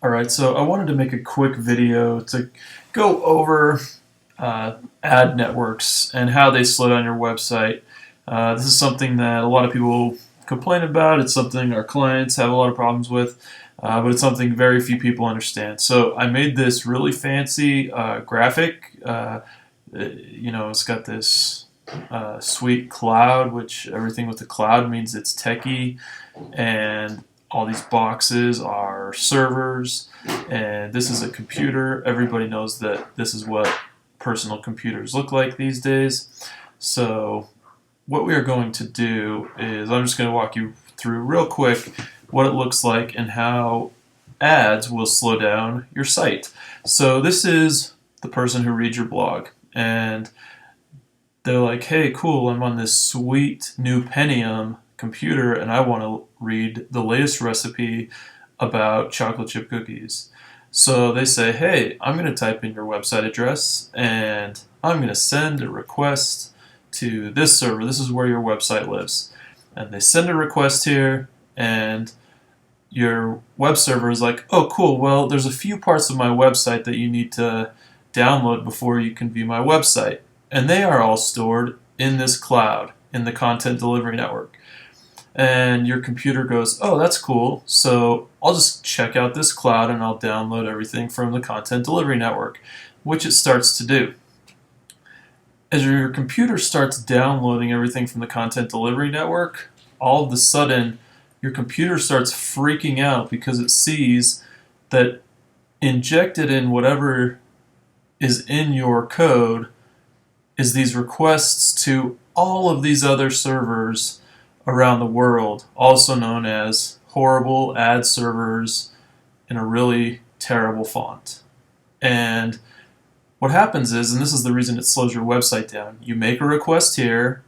Alright, so I wanted to make a quick video to go over ad networks and how they slow down your website. This is something that a lot of people complain about. It's something our clients have a lot of problems with, but it's something very few people understand. So I made this really fancy graphic. It's got this sweet cloud, which everything with the cloud means it's techie, and all these boxes are servers, and this is a computer. Everybody knows that this is what personal computers look like these days. So what we are going to do is I'm just going to walk you through real quick what it looks like and how ads will slow down your site. So this is the person who reads your blog, and they're like, hey, cool, I'm on this sweet new Pentium computer and I want to read the latest recipe about chocolate chip cookies. So they say, hey, I'm going to type in your website address and I'm going to send a request to this server. This is where your website lives. And they send a request here, and your web server is like, oh, cool, well, there's a few parts of my website that you need to download before you can view my website. And they are all stored in this cloud, in the content delivery network. And your computer goes, oh, that's cool, so I'll just check out this cloud and I'll download everything from the content delivery network, which it starts to do. As your computer starts downloading everything from the content delivery network, all of a sudden your computer starts freaking out because it sees that injected in whatever is in your code is these requests to all of these other servers around the world, also known as horrible ad servers in a really terrible font. And what happens is, and this is the reason it slows your website down, you make a request here,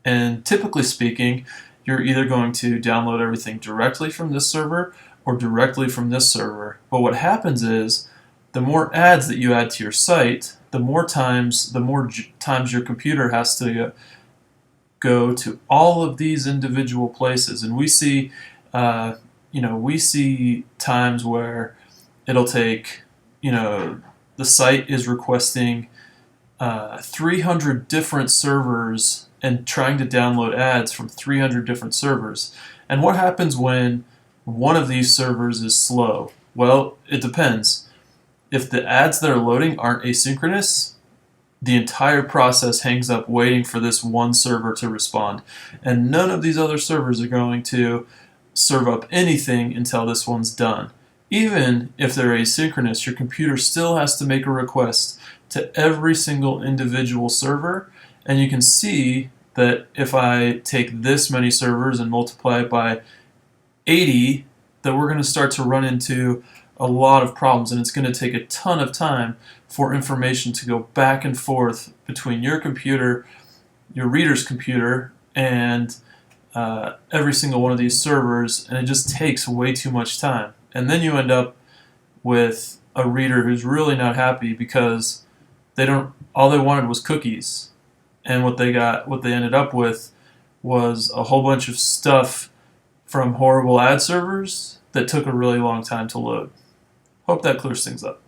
and typically speaking, you're either going to download everything directly from this server or directly from this server. But what happens is, the more ads that you add to your site, the more times your computer has to go to all of these individual places. And we see times where it'll take, the site is requesting 300 different servers and trying to download ads from 300 different servers. And what happens when one of these servers is slow? Well, it depends. If the ads that are loading aren't asynchronous, the entire process hangs up waiting for this one server to respond. And none of these other servers are going to serve up anything until this one's done. Even if they're asynchronous, your computer still has to make a request to every single individual server. And you can see that if I take this many servers and multiply it by 80, that we're going to start to run into a lot of problems, and it's going to take a ton of time for information to go back and forth between your computer, your reader's computer, and every single one of these servers, and it just takes way too much time. And then you end up with a reader who's really not happy because all they wanted was cookies, and what they ended up with was a whole bunch of stuff from horrible ad servers that took a really long time to load. Hope that clears things up.